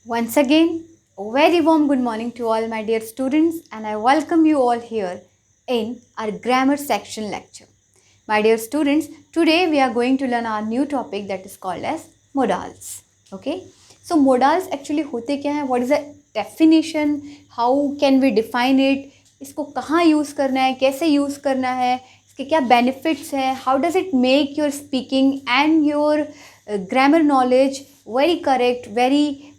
Once again, a very warm good morning to all my dear students, and I welcome you all here in our grammar section lecture. My dear students, today we are going to learn our new topic that is called as modals. Okay, so modals actually होते क्या हैं? What is the definition? How can we define it? इसको कहाँ use करना है, कैसे use करना है, इसके क्या benefits हैं, how does it make your speaking and your grammar knowledge very correct, very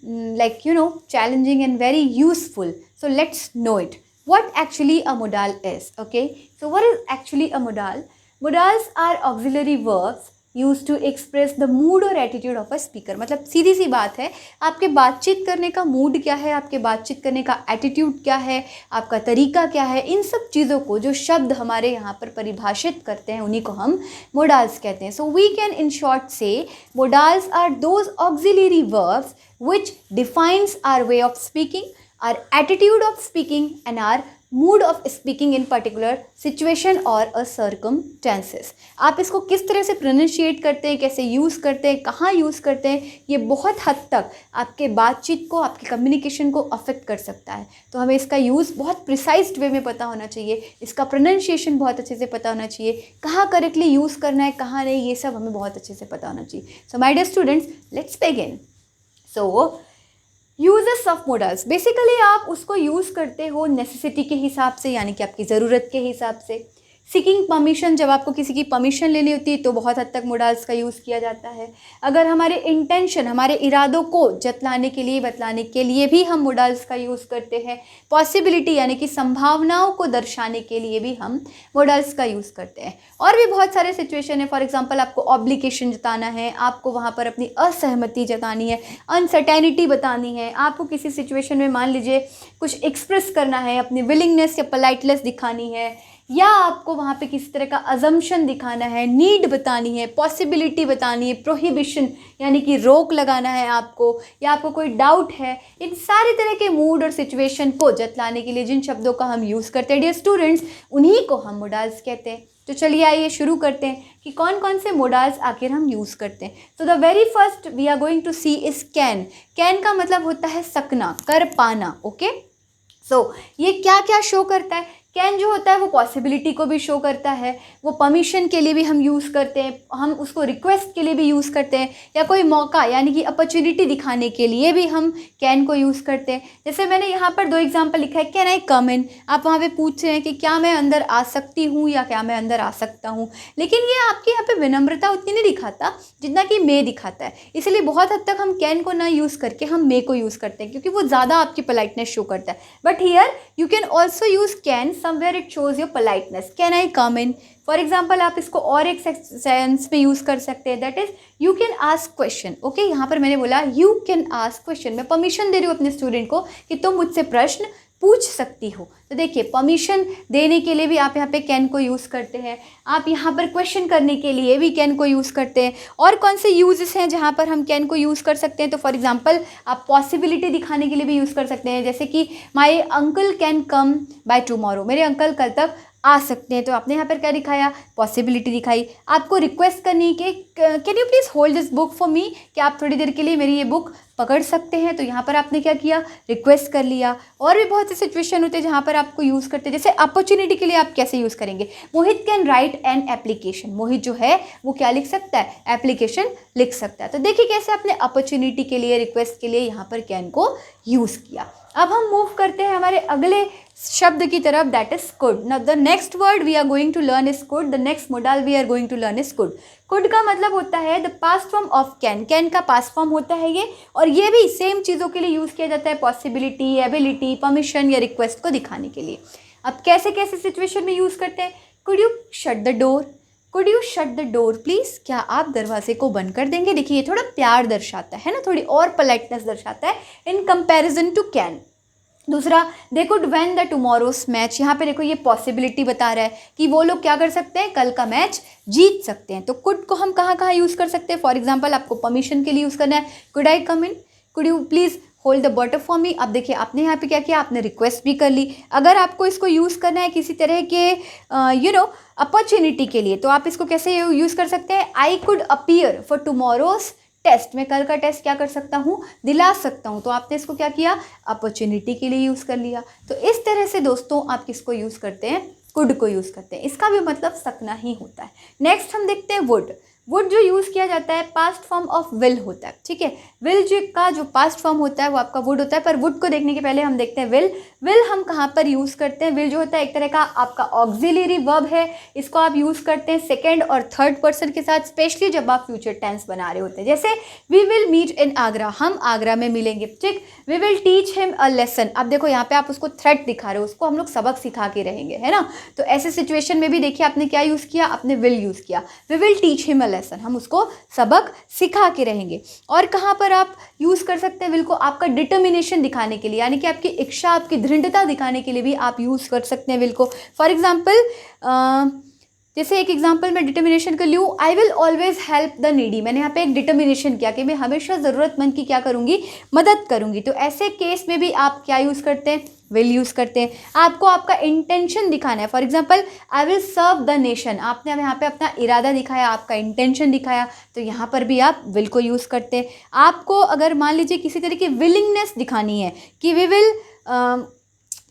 challenging and very useful. So let's know it. What actually a modal is? Okay, so what is actually a modal? Modals are auxiliary verbs use to express the mood और attitude of a speaker. मतलब सीधी सी बात है, आपके बातचीत करने का mood क्या है, आपके बातचीत करने का एटीट्यूड क्या है, आपका तरीका क्या है, इन सब चीज़ों को जो शब्द हमारे यहाँ पर परिभाषित करते हैं उन्हीं को हम मोडाल्स कहते हैं. So we can in short से modals are those auxiliary verbs which defines our way of speaking, our attitude of speaking and our mood of speaking in particular situation or a circumstances. आप इसको किस तरह से pronunciate करते हैं, कैसे use करते हैं, कहाँ यूज़ करते हैं, ये बहुत हद तक आपके बातचीत को, आपके कम्युनिकेशन को अफेक्ट कर सकता है. तो हमें इसका यूज़ बहुत प्रिसाइज्ड वे में पता होना चाहिए, इसका प्रोनाउंशिएशन बहुत अच्छे से पता होना चाहिए, कहाँ करेक्टली यूज़ करना है, कहाँ नहीं, ये सब हमें बहुत अच्छे से पता होना चाहिए. So my dear students, let's begin. So uses of modals, basically आप उसको यूज़ करते हो नेसेसिटी के हिसाब से, यानी कि आपकी ज़रूरत के हिसाब से. सीकिंग परमिशन, जब आपको किसी की परमिशन लेनी होती है तो बहुत हद तक मोडाल्स का यूज़ किया जाता है. अगर हमारे इंटेंशन, हमारे इरादों को जतलाने के लिए, बतलाने के लिए भी हम मोडाल्स का यूज़ करते हैं. पॉसिबिलिटी यानी कि संभावनाओं को दर्शाने के लिए भी हम मोडाल्स का यूज़ करते हैं. और भी बहुत सारे सिचुएशन है. फॉर एग्जांपल, आपको ऑब्लिगेशन जताना है, आपको वहाँ पर अपनी असहमति जतानी है, अनसर्टेनिटी बतानी है, आपको किसी सिचुएशन में मान लीजिए कुछ एक्सप्रेस करना है, अपनी विलिंगनेस या पोलाइटनेस दिखानी है, या आपको वहाँ पे किसी तरह का अजम्पशन दिखाना है, नीड बतानी है, पॉसिबिलिटी बतानी है, प्रोहिबिशन यानी कि रोक लगाना है आपको, या आपको कोई डाउट है. इन सारे तरह के मूड और सिचुएशन को जतलाने के लिए जिन शब्दों का हम यूज़ करते हैं डियर स्टूडेंट्स, उन्हीं को हम मोडाल्स कहते हैं. तो चलिए आइए शुरू करते हैं कि कौन कौन से मोडाल्स आखिर हम यूज़ करते हैं. तो the very first we are going to see is can. Can का मतलब होता है सकना, कर पाना. ओके, सो ये क्या क्या शो करता है? कैन जो होता है वो पॉसिबिलिटी को भी शो करता है, वो परमिशन के लिए भी हम यूज़ करते हैं, हम उसको रिक्वेस्ट के लिए भी यूज़ करते हैं, या कोई मौका यानी कि अपॉर्चुनिटी दिखाने के लिए भी हम कैन को यूज़ करते हैं. जैसे मैंने यहाँ पर 2 एग्जांपल लिखा है. कैन आई कम इन, आप वहाँ पे पूछ रहे हैं कि क्या मैं अंदर आ सकती हूँ या क्या मैं अंदर आ सकता हूँ. लेकिन ये आपके यहाँ पे विनम्रता उतनी नहीं दिखाता जितना कि मे दिखाता है. इसलिए बहुत हद तक हम कैन को ना यूज़ करके हम मे को यूज़ करते हैं, क्योंकि वो ज़्यादा आपकी पोलाइटनेस शो करता है. But here you can also use can somewhere it shows your politeness. Can I come in? For example, आप इसको और एक सेंस में यूज़ कर सकते हैं, that is you can ask question. Okay, यहाँ पर मैंने बोला यू कैन आस्क क्वेश्चन. मैं परमिशन दे रही हूँ अपने स्टूडेंट को कि तुम मुझसे प्रश्न पूछ सकती हो. तो देखिए, परमिशन देने के लिए भी आप यहाँ पे कैन को यूज़ करते हैं, आप यहाँ पर क्वेश्चन करने के लिए भी कैन को यूज़ करते हैं. और कौन से यूजेस हैं जहाँ पर हम कैन को यूज़ कर सकते हैं? तो फॉर एग्जांपल, आप पॉसिबिलिटी दिखाने के लिए भी यूज़ कर सकते हैं, जैसे कि my uncle can come by tomorrow, मेरे अंकल कल तक आ सकते हैं. तो आपने यहाँ पर क्या दिखाया? पॉसिबिलिटी दिखाई. आपको रिक्वेस्ट करनी कि can you please hold this book for me, कि आप थोड़ी देर के लिए मेरी ये बुक पकड़ सकते हैं. तो यहाँ पर आपने क्या किया? रिक्वेस्ट कर लिया. और भी बहुत से सिचुएशन होते हैं जहाँ पर आपको यूज़ करते हैं. जैसे अपॉर्चुनिटी के लिए आप कैसे यूज़ करेंगे? मोहित कैन राइट एन एप्लीकेशन. मोहित जो है वो क्या लिख सकता है? एप्लीकेशन लिख सकता है. तो देखिए कैसे आपने अपॉर्चुनिटी के लिए, रिक्वेस्ट के लिए यहाँ पर कैन को यूज़ किया. अब हम मूव करते हैं हमारे अगले शब्द की तरफ, that is could. Now the next word we are going to learn is could. The next modal we are going to learn is could. Could का मतलब होता है the past form of can. Can का past form होता है ये, और ये भी सेम चीज़ों के लिए यूज़ किया जाता है, पॉसिबिलिटी, एबिलिटी, परमिशन या रिक्वेस्ट को दिखाने के लिए. अब कैसे कैसे सिचुएशन में यूज़ करते हैं? Could you shut the door. Could you shut the door please, क्या आप दरवाजे को बंद कर देंगे? देखिए, ये थोड़ा प्यार दर्शाता है ना, थोड़ी और पोलाइटनेस दर्शाता है इन कंपैरिजन टू कैन. दूसरा, they could win the tomorrow's match. यहाँ पे देखो, ये पॉसिबिलिटी बता रहा है कि वो लोग क्या कर सकते हैं? कल का मैच जीत सकते हैं. तो कुड को हम कहाँ कहाँ यूज़ कर सकते हैं? फॉर एग्जाम्पल, आपको परमिशन के लिए यूज़ करना है, could I come in, could you please hold the butter for me. अब देखिए, आपने यहाँ पे क्या किया? आपने रिक्वेस्ट भी कर ली. अगर आपको इसको यूज़ करना है किसी तरह के अपॉर्चुनिटी के लिए, तो आप इसको कैसे यूज़ कर सकते हैं? I could appear for tomorrow's test, मैं कल का टेस्ट क्या कर सकता हूँ, दिला सकता हूँ। तो आपने इसको क्या किया, अपॉर्चुनिटी के लिए यूज़ कर लिया। तो इस तरह से दोस्तों आप किसको यूज़ करते हैं, कुड को यूज़ करते हैं। इसका भी मतलब सकना ही होता है। नेक्स्ट हम देखते हैं वुड। वुड जो यूज़ किया जाता है पास्ट फॉर्म ऑफ विल होता है, ठीक है। विल जो का जो पास्ट फॉर्म होता है वो आपका वुड होता है। पर वुड को देखने के पहले हम देखते हैं विल। विल हम कहाँ पर यूज़ करते हैं, विल जो होता है एक तरह का आपका ऑक्सिलरी वर्ब है। इसको आप यूज़ करते हैं सेकेंड और थर्ड पर्सन के साथ, स्पेशली जब आप फ्यूचर टेंस बना रहे होते हैं। जैसे we will meet in Agra, हम आगरा में मिलेंगे, ठीक। We will teach him a lesson, अब देखो यहाँ पे आप उसको थ्रेट दिखा रहे हो, उसको हम लोग सबक सिखा के रहेंगे, है ना। तो ऐसे सिचुएशन में भी देखिए आपने क्या यूज़ किया, आपने विल यूज़ किया। We will teach him a lesson, हम उसको सबक सिखा के रहेंगे। और कहाँ पर आप यूज़ कर सकते हैं विल को, आपका डिटर्मिनेशन दिखाने के लिए, यानी कि आपकी इच्छा, आपकी दृढ़ता दिखाने के लिए भी आप यूज़ कर सकते हैं विल को। फॉर एग्जाम्पल जैसे एक एग्जाम्पल मैं डिटर्मिनेशन कर लूँ, I will always help the needy, मैंने यहाँ पे एक डिटर्मिनेशन किया कि मैं हमेशा ज़रूरतमंद की क्या करूँगी, मदद करूँगी। तो ऐसे केस में भी आप क्या यूज़ करते हैं, विल यूज़ करते हैं। आपको आपका इंटेंशन दिखाना है, for example I will serve the nation, आपने अब यहाँ पे अपना इरादा दिखाया, आपका इंटेंशन दिखाया, तो यहाँ पर भी आप विल को यूज़ करते हैं। आपको अगर मान लीजिए किसी तरह की विलिंगनेस दिखानी है कि we will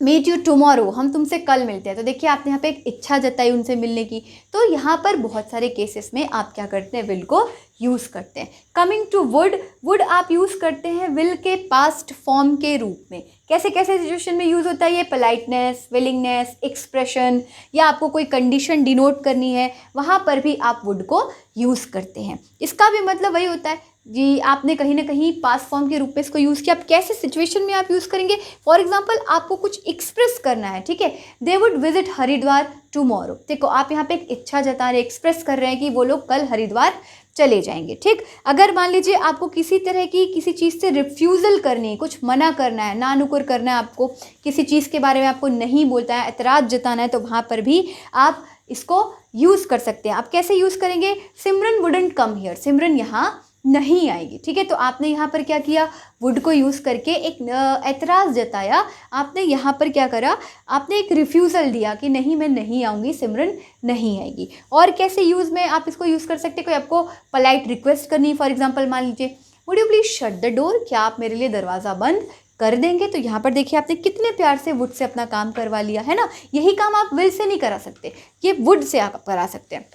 meet you tomorrow, हम तुमसे कल मिलते हैं, तो देखिए आपने यहाँ पे एक इच्छा जताई उनसे मिलने की। तो यहाँ पर बहुत सारे केसेस में आप क्या करते हैं, विल को यूज़ करते हैं। कमिंग टू वुड, वुड आप यूज़ करते हैं विल के पास्ट फॉर्म के रूप में। कैसे कैसे सिचुएशन में यूज़ होता है ये, पोलाइटनेस, विलिंगनेस, एक्सप्रेशन, या आपको कोई कंडीशन डिनोट करनी है, वहाँ पर भी आप वुड को यूज़ करते हैं। इसका भी मतलब वही होता है जी, आपने कहीं ना कहीं पास्ट फॉर्म के रूप में इसको यूज़ किया। आप कैसे सिचुएशन में आप यूज़ करेंगे, फॉर एग्जांपल आपको कुछ एक्सप्रेस करना है, ठीक है। They would visit Haridwar tomorrow, देखो आप यहाँ पे एक इच्छा जता रहे, एक्सप्रेस कर रहे हैं कि वो लोग कल हरिद्वार चले जाएंगे, ठीक। अगर मान लीजिए आपको किसी तरह की किसी चीज़ से रिफ्यूज़ल करनी है, कुछ मना करना है, ना नुकुर करना है, आपको किसी चीज़ के बारे में आपको नहीं बोलता है, एतराज़ जताना है, तो वहाँ पर भी आप इसको यूज़ कर सकते हैं। आप कैसे यूज़ करेंगे, सिमरन वुडंट कम हियर, सिमरन यहाँ नहीं आएगी, ठीक है। तो आपने यहाँ पर क्या किया, वुड को यूज़ करके एक एतराज़ जताया, आपने यहाँ पर क्या करा, आपने एक रिफ्यूज़ल दिया कि नहीं मैं नहीं आऊँगी, सिमरन नहीं आएगी। और कैसे यूज़ में आप इसको यूज़ कर सकते हैं, कोई आपको पोलाइट रिक्वेस्ट करनी, फॉर एग्जांपल मान लीजिए would you please shut the door, क्या आप मेरे लिए दरवाज़ा बंद कर देंगे। तो यहाँ पर देखिए आपने कितने प्यार से वुड से अपना काम करवा लिया, है ना। यही काम आप विल से नहीं करा सकते, ये वुड से आप करा सकते हैं।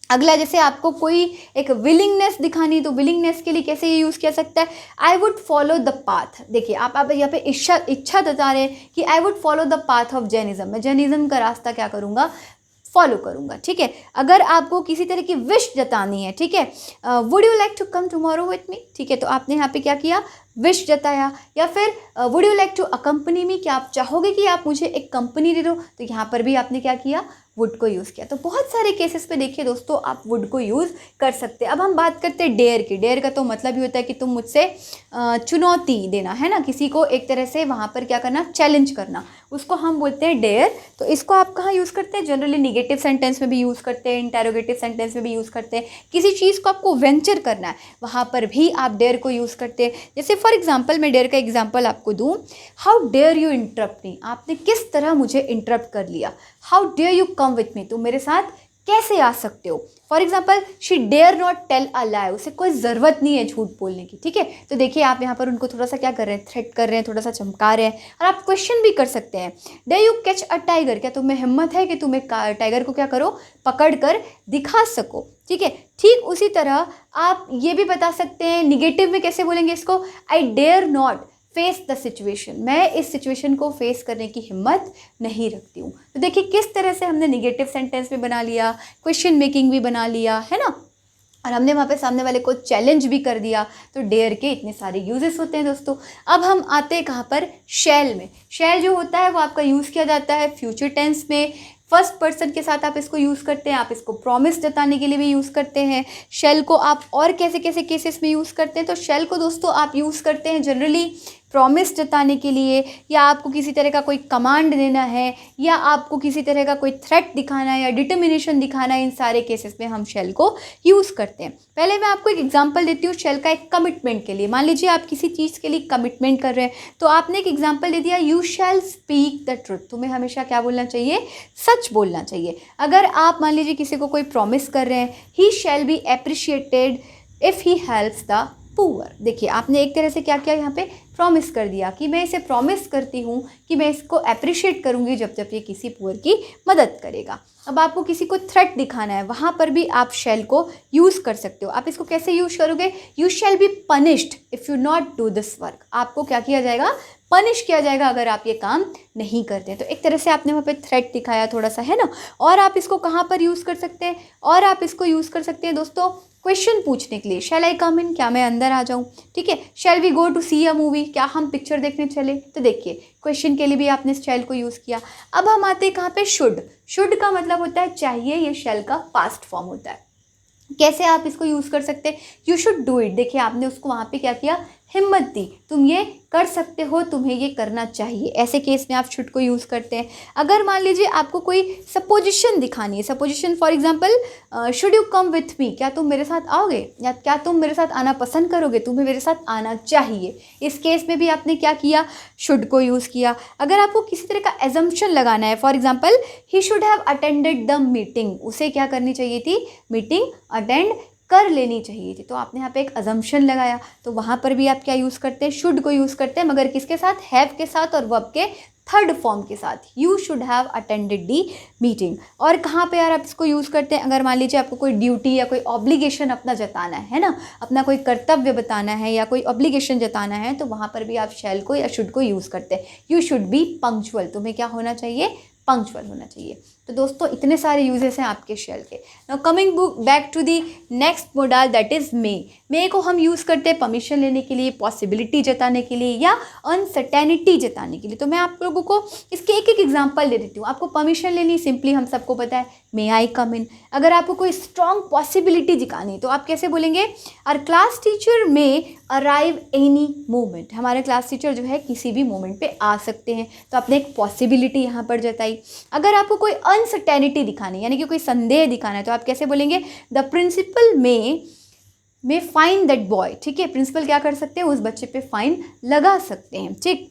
अगला, जैसे आपको कोई एक विलिंगनेस दिखानी, तो विलिंगनेस के लिए कैसे ये यूज़ किया सकता है, I would follow the path. देखिए आप यहाँ पे इच्छा जता रहे हैं कि I would follow the path of Jainism, मैं जैनिज्म का रास्ता क्या करूँगा, फॉलो करूँगा, ठीक है। अगर आपको किसी तरह की विश जतानी है, ठीक है, would you like to come tomorrow with me, ठीक है, तो आपने यहाँ पे क्या किया, विश जताया। या फिर would you like to accompany me, क्या आप चाहोगे कि आप मुझे एक कंपनी दे दो, तो यहाँ पर भी आपने क्या किया, वुड को यूज़ किया। तो बहुत सारे केसेस पे देखिए दोस्तों आप वुड को यूज़ कर सकते हैं। अब हम बात करते हैं डेयर की। डेयर का तो मतलब ही होता है कि तुम मुझसे चुनौती देना, है ना, किसी को एक तरह से वहाँ पर क्या करना, चैलेंज करना, उसको हम बोलते हैं डेयर। तो इसको आप कहाँ यूज़ करते हैं, जनरली निगेटिव सेंटेंस में भी यूज़ करते हैं, इंटेरोगेटिव सेंटेंस में भी यूज़ करते हैं। किसी चीज़ को आपको वेंचर करना है, वहाँ पर भी आप डेयर को यूज़ करते हैं। जैसे फॉर एग्जाम्पल मैं डेयर का एग्जाम्पल आपको दूँ, how dare you interrupt me, आपने किस तरह मुझे इंटरप्ट कर लिया। How dare you come with me, तुम मेरे साथ कैसे आ सकते हो। For example she dare not tell a lie, उसे कोई ज़रूरत नहीं है झूठ बोलने की, ठीक है। तो देखिए आप यहाँ पर उनको थोड़ा सा क्या कर रहे हैं, थ्रेट कर रहे हैं, थोड़ा सा चमका रहे हैं। और आप क्वेश्चन भी कर सकते हैं, day you catch a tiger, क्या तुम्हें हिम्मत है कि तुम एक टाइगर को क्या करो, पकड़ कर दिखा सको, ठीक है। ठीक उसी तरह आप ये भी बता सकते हैं, निगेटिव में कैसे बोलेंगे इसको, I dare not face the situation, मैं इस सिचुएशन को फेस करने की हिम्मत नहीं रखती हूँ। तो देखिए किस तरह से हमने निगेटिव सेंटेंस भी बना लिया, क्वेश्चन मेकिंग भी बना लिया, है ना, और हमने वहाँ पे सामने वाले को चैलेंज भी कर दिया। तो डेयर के इतने सारे यूजेस होते हैं दोस्तों। अब हम आते हैं कहाँ पर, शैल में। शैल जो होता है वो आपका यूज़ किया जाता है फ्यूचर टेंस में, फर्स्ट पर्सन के साथ आप इसको यूज़ करते हैं। आप इसको प्रॉमिस जताने के लिए भी यूज़ करते हैं। शेल को आप और कैसे कैसे केसेस में यूज़ करते हैं, तो शेल को दोस्तों आप यूज़ करते हैं जनरली प्रॉमिस जताने के लिए, या आपको किसी तरह का कोई कमांड देना है, या आपको किसी तरह का कोई थ्रेट दिखाना है, या डिटर्मिनेशन दिखाना है। इन सारे केसेस में हम शेल को यूज़ करते हैं। पहले मैं आपको एक एग्जांपल देती हूँ शेल का एक कमिटमेंट के लिए। मान लीजिए आप किसी चीज़ के लिए कमिटमेंट कर रहे हैं, तो आपने एक एग्जांपल दे दिया, you shall speak the truth, तुम्हें हमेशा क्या बोलना चाहिए, सच बोलना चाहिए। अगर आप मान लीजिए किसी को कोई प्रॉमिस कर रहे हैं, he shall be appreciated if he helps the poor. देखिए आपने एक तरह से क्या किया, यहाँ पे प्रॉमिस कर दिया कि मैं इसे प्रॉमिस करती हूँ कि मैं इसको अप्रिशिएट करूँगी जब जब ये किसी पुअर की मदद करेगा। अब आपको किसी को थ्रेट दिखाना है, वहाँ पर भी आप शैल को यूज़ कर सकते हो। आप इसको कैसे यूज़ करोगे, you shall be punished if you not do this work. आपको क्या किया जाएगा, पनिश किया जाएगा अगर आप ये काम नहीं करते। तो एक तरह से आपने वहाँ पे थ्रेट दिखाया थोड़ा सा, है ना। और आप इसको कहाँ पर यूज़ कर सकते हैं, और आप इसको यूज़ कर सकते हैं दोस्तों क्वेश्चन पूछने के लिए। शैल आई कम इन, क्या मैं अंदर आ जाऊँ, ठीक है। Shall we go to see a movie, क्या हम पिक्चर देखने चले। तो देखिए क्वेश्चन के लिए भी आपने शैल को यूज़ किया। अब हम आते हैं कहाँ पे, शुड। शुड का मतलब होता है चाहिए, ये शैल का पास्ट फॉर्म होता है। कैसे आप इसको यूज़ कर सकते हैं, यू शुड डू इट। देखिए आपने उसको वहाँ पे क्या किया, हिम्मत दी, तुम ये कर सकते हो, तुम्हें ये करना चाहिए। ऐसे केस में आप शुड को यूज़ करते हैं। अगर मान लीजिए आपको कोई सपोजिशन दिखानी है, supposition for example should you come with मी, क्या तुम मेरे साथ आओगे, या क्या तुम मेरे साथ आना पसंद करोगे, तुम्हें मेरे साथ आना चाहिए। इस केस में भी आपने क्या किया, शुड को यूज़ किया। अगर आपको किसी तरह का एजम्पशन लगाना है, for example he should have attended the meeting, उसे क्या करनी चाहिए थी, मीटिंग अटेंड कर लेनी चाहिए थी। तो आपने यहाँ पे एक अजम्पशन लगाया, तो वहाँ पर भी आप क्या यूज़ करते हैं, शुड को यूज़ करते हैं, मगर किसके साथ, हैव के साथ और वर्ब के थर्ड फॉर्म के साथ। You should have attended the meeting. और कहाँ पे यार आप इसको यूज़ करते हैं, अगर मान लीजिए आपको कोई ड्यूटी या कोई ऑब्लिगेशन अपना जताना है ना, अपना कोई कर्तव्य बताना है या कोई ऑब्लिगेशन जताना है, तो वहाँ पर भी आप शैल को या शुड को यूज़ करते हैं। यू शुड बी पंक्चुअल, तुम्हें क्या होना चाहिए, पंक्चुअल होना चाहिए। तो दोस्तों इतने सारे यूजेस हैं आपके शेल के। Now coming back to the next modal, that is may को हम यूज़ करते हैं परमिशन लेने के लिए, पॉसिबिलिटी जताने के लिए या अनसर्टेनिटी जताने के लिए। तो मैं आप लोगों को इसके एक एक एग्जांपल दे देती हूँ। आपको परमिशन लेनी सिंपली हम सबको पता है, मे आई कम इन। अगर आपको कोई स्ट्रॉन्ग पॉसिबिलिटी दिखानी तो आप कैसे बोलेंगे, our class teacher may arrive any moment, हमारे क्लास टीचर जो है किसी भी मोमेंट पे आ सकते हैं। तो आपने एक पॉसिबिलिटी यहाँ पर जताई। अगर आपको कोई अनसर्टेनिटी दिखानी है, यानी कि कोई संदेह दिखाना है, तो आप कैसे बोलेंगे, the principal may fine that boy, ठीक है। प्रिंसिपल क्या कर सकते हैं, उस बच्चे पे फाइन लगा सकते हैं, ठीक।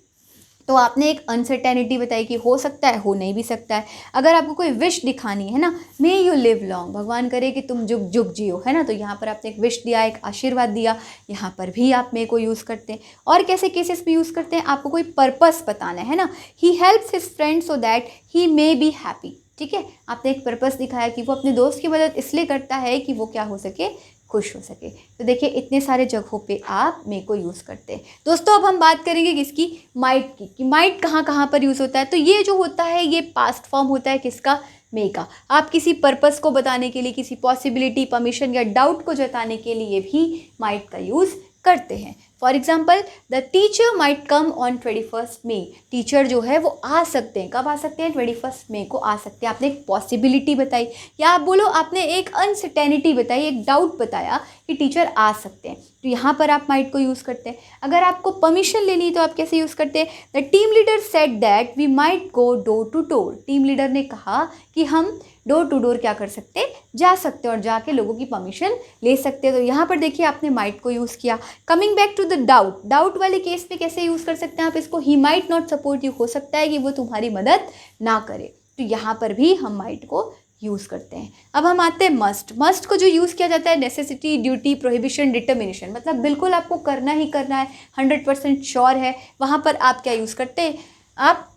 तो आपने एक अनसर्टेनिटी बताई कि हो सकता है, हो नहीं भी सकता है। अगर आपको कोई विश दिखानी है ना, मे यू लिव लॉन्ग, भगवान करे कि तुम जुग जुग जियो, है ना। तो यहाँ पर आपने एक विश दिया, एक आशीर्वाद दिया, यहाँ पर भी आप मे को यूज़ करते हैं। और कैसे केसेस में यूज़ करते हैं, आपको कोई पर्पस बताना है ना, he helps his friend so that he may be happy, ठीक है। आपने एक पर्पस दिखाया कि वो अपने दोस्त की मदद इसलिए करता है कि वो क्या हो सके, खुश हो सके। तो देखिए इतने सारे जगहों पे आप मे को यूज़ करते हैं। दोस्तों अब हम बात करेंगे किसकी, माइट की, कि माइट कहाँ कहाँ पर यूज़ होता है। तो ये जो होता है ये पास्ट फॉर्म होता है किसका, मे का। आप किसी पर्पस को बताने के लिए, किसी पॉसिबिलिटी, परमिशन या डाउट को जताने के लिए भी माइट का यूज़ करते हैं। For example the teacher might come on 21 may, teacher जो है वो आ सकते हैं, कब आ सकते हैं, 21 मे को आ सकते हैं। आपने एक पॉसिबिलिटी बताई, या आप बोलो आपने एक अनसर्टेनिटी बताई, एक डाउट बताया कि टीचर आ सकते हैं। तो यहाँ पर आप माइट को यूज़ करते हैं। अगर आपको परमिशन लेनी तो आप कैसे यूज़ करते हैं, the team leader said that we might go door to door, team leader ने कहा कि हम डोर टू डोर क्या कर सकते हैं, जा सकते हैं और जाके लोगों की परमिशन ले सकते हैं। तो यहाँ पर देखिए आपने माइट को यूज़ किया। Coming back to the doubt, doubt वाले केस में कैसे यूज़ कर सकते हैं आप इसको, he might not support you, हो सकता है कि वो तुम्हारी मदद ना करे। तो यहाँ पर भी हम माइट को यूज़ करते हैं। अब हम आते हैं मस्ट। मस्ट को जो यूज़ किया जाता है, नेसेसिटी, ड्यूटी, प्रोहिबिशन, डिटर्मिनेशन, मतलब बिल्कुल आपको करना ही करना है, 100% श्योर है, वहाँ पर आप क्या यूज़ करते हैं, आप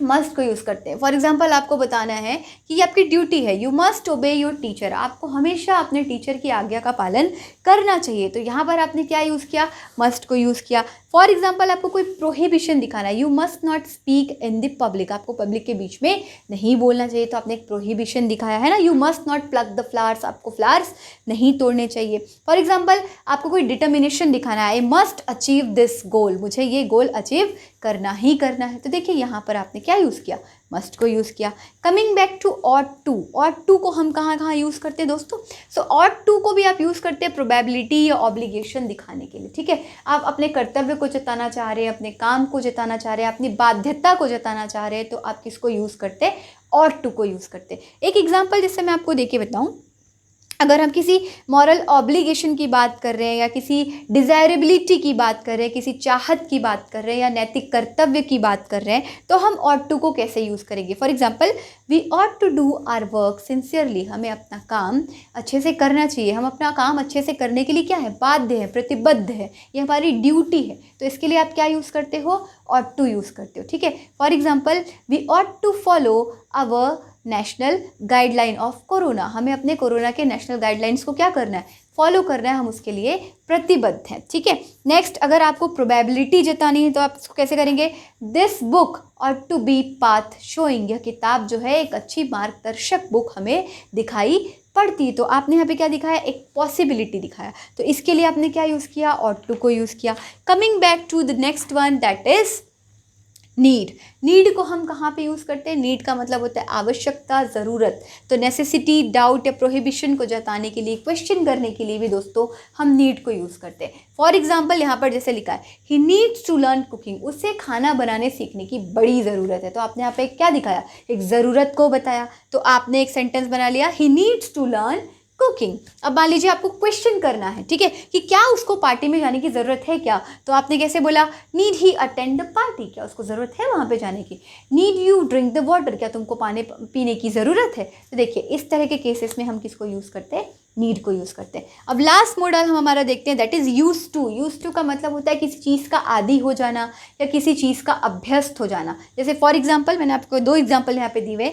मस्ट को यूज़ करते हैं। फॉर एग्जाम्पल आपको बताना है कि ये आपकी ड्यूटी है, यू मस्ट ओबे योर टीचर, आपको हमेशा अपने टीचर की आज्ञा का पालन करना चाहिए। तो यहाँ पर आपने क्या यूज़ किया, मस्ट को यूज़ किया। फॉर एग्जाम्पल आपको कोई प्रोहिबिशन दिखाना है, you must not speak in the public, आपको पब्लिक के बीच में नहीं बोलना चाहिए, तो आपने एक प्रोहिबिशन दिखाया है ना, you must not plug the flowers, आपको फ्लावर्स नहीं तोड़ने चाहिए। फॉर एग्जाम्पल आपको कोई डिटर्मिनेशन दिखाना है, I must achieve this goal, मुझे ये गोल अचीव करना ही करना है। तो देखिए यहाँ पर आपने क्या यूज़ किया, मस्ट को यूज़ किया। Coming back to ought to, ought to को हम कहाँ कहाँ यूज़ करते हैं दोस्तों, सो ऑट टू को भी आप यूज़ करते हैं प्रोबेबिलिटी या ऑब्लिगेशन दिखाने के लिए, ठीक है। आप अपने कर्तव्य को जताना चाह रहे हैं, अपने काम को जताना चाह रहे हैं, अपनी बाध्यता को जताना चाह रहे हैं, तो आप किसको यूज़ करते हैं, ऑट टू को यूज़ करते हैं। एक एग्जाम्पल जिससे मैं आपको देके बताऊँ, अगर हम किसी मॉरल ऑब्लिगेशन की बात कर रहे हैं या किसी डिज़ायरेबिलिटी की बात कर रहे हैं, किसी चाहत की बात कर रहे हैं या नैतिक कर्तव्य की बात कर रहे हैं, तो हम ought to को कैसे यूज़ करेंगे? For example, we ought to do our work sincerely. हमें अपना काम अच्छे से करना चाहिए, हम अपना काम अच्छे से करने के लिए क्या है, बाध्य है, प्रतिबद्ध है, ये हमारी ड्यूटी है। तो इसके लिए आप क्या यूज़ करते हो, ought to यूज़ करते हो, ठीक है। For example, we ought to follow our national guideline of corona, हमें अपने कोरोना के नेशनल गाइडलाइंस को क्या करना है, फॉलो करना है, हम उसके लिए प्रतिबद्ध हैं, ठीक है। नेक्स्ट, अगर आपको प्रोबेबिलिटी जतानी है तो आप इसको कैसे करेंगे, दिस बुक और टू बी पाथ शोइंग, यह किताब जो है एक अच्छी मार्गदर्शक बुक हमें दिखाई पड़ती। तो आपने यहाँ पे क्या दिखाया, एक पॉसिबिलिटी दिखाया, तो इसके लिए आपने क्या यूज़ किया, ought to को यूज़ किया। Coming back to the next one, that is need. Need को हम कहाँ पे यूज़ करते हैं, नीड का मतलब होता है आवश्यकता, ज़रूरत। तो नेसेसिटी, डाउट या प्रोहिबिशन को जताने के लिए, क्वेश्चन करने के लिए भी दोस्तों हम नीड को यूज़ करते हैं। फॉर एग्जाम्पल, यहाँ पर जैसे लिखा है, he needs to learn cooking, उसे खाना बनाने सीखने की बड़ी ज़रूरत है। तो आपने यहाँ पे क्या दिखाया, एक ज़रूरत को बताया, तो आपने एक सेंटेंस बना लिया, he needs to learn cooking. अब मान लीजिए आपको क्वेश्चन करना है, ठीक है, कि क्या उसको पार्टी में जाने की ज़रूरत है क्या, तो आपने कैसे बोला, need he attend the party, क्या उसको ज़रूरत है वहाँ पे जाने की। Need you drink the water, क्या तुमको पानी पीने की ज़रूरत है। तो देखिए, इस तरह के केसेस में हम किसको यूज़ करते हैं, नीड को यूज़ करते हैं। अब लास्ट मॉडल हम हमारा देखते हैं, that is use to. Use to का मतलब होता है किसी चीज़ का आदी हो जाना या किसी चीज़ का अभ्यस्त हो जाना। जैसे फॉर एग्जाम्पल, मैंने आपको 2 एग्जाम्पल यहाँ पे दिए हुए,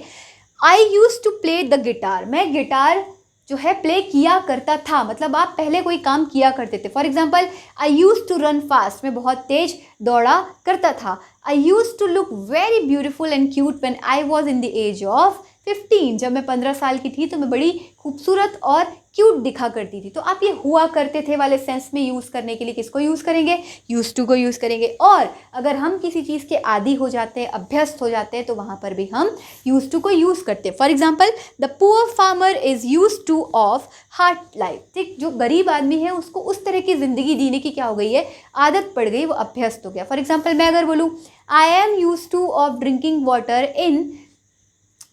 I used to play the guitar, मैं गिटार जो है प्ले किया करता था, मतलब आप पहले कोई काम किया करते थे। For example, I used to run fast, मैं बहुत तेज दौड़ा करता था। I used to look very beautiful and cute when I was in the age of 15, जब मैं 15 साल की थी तो मैं बड़ी खूबसूरत और क्यूट दिखा करती थी। तो आप ये हुआ करते थे वाले सेंस में यूज़ करने के लिए किसको यूज़ करेंगे, यूज टू को यूज़ करेंगे। और अगर हम किसी चीज़ के आदी हो जाते हैं, अभ्यस्त हो जाते हैं, तो वहाँ पर भी हम यूज टू को यूज़ करते हैं। For example, the poor farmer is use two of hard life, ठीक, जो गरीब आदमी है उसको उस तरह की ज़िंदगी जीने की क्या हो गई है, आदत पड़ गई, वो अभ्यस्त हो गया। फॉर एग्जाम्पल, मैं अगर बोलूँ, I am use two of drinking water in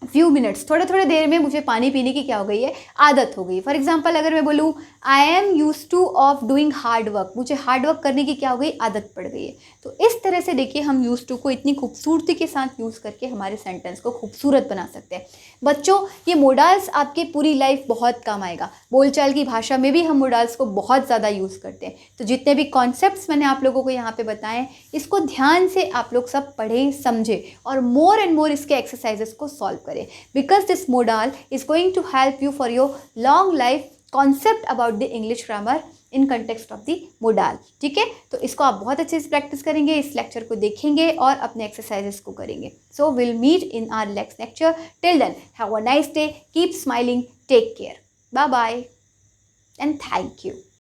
few minutes, थोड़े थोड़े देर में मुझे पानी पीने की क्या हो गई है, आदत हो गई। फॉर एग्जाम्पल, अगर मैं बोलूँ, I am use two of doing hard work, मुझे हार्ड वर्क करने की क्या हो गई, आदत पड़ गई है। तो इस तरह से देखिए, हम यूज टू को इतनी खूबसूरती के साथ यूज़ करके हमारे सेंटेंस को खूबसूरत बना सकते हैं। बच्चों, ये मोडाल्स आपके पूरी लाइफ बहुत काम आएगा। बोलचाल की भाषा में भी हम मोडाल्स को बहुत ज़्यादा यूज़ करते हैं। तो जितने भी कॉन्सेप्ट्स मैंने आप लोगों को यहाँ पे बताएं, इसको ध्यान से आप लोग सब पढ़ें, समझें और मोर एंड मोर इसके एक्सरसाइजेस को सॉल्व करें, because this modal is going to help you for your long life concept about the English grammar in context of the modal, ठीक है। तो इसको आप बहुत अच्छे से प्रैक्टिस करेंगे, इस लेक्चर को देखेंगे और अपने एक्सरसाइजेस को करेंगे। So we'll meet in our next lecture. Till then, have a nice day, keep smiling, take care, bye bye and thank you.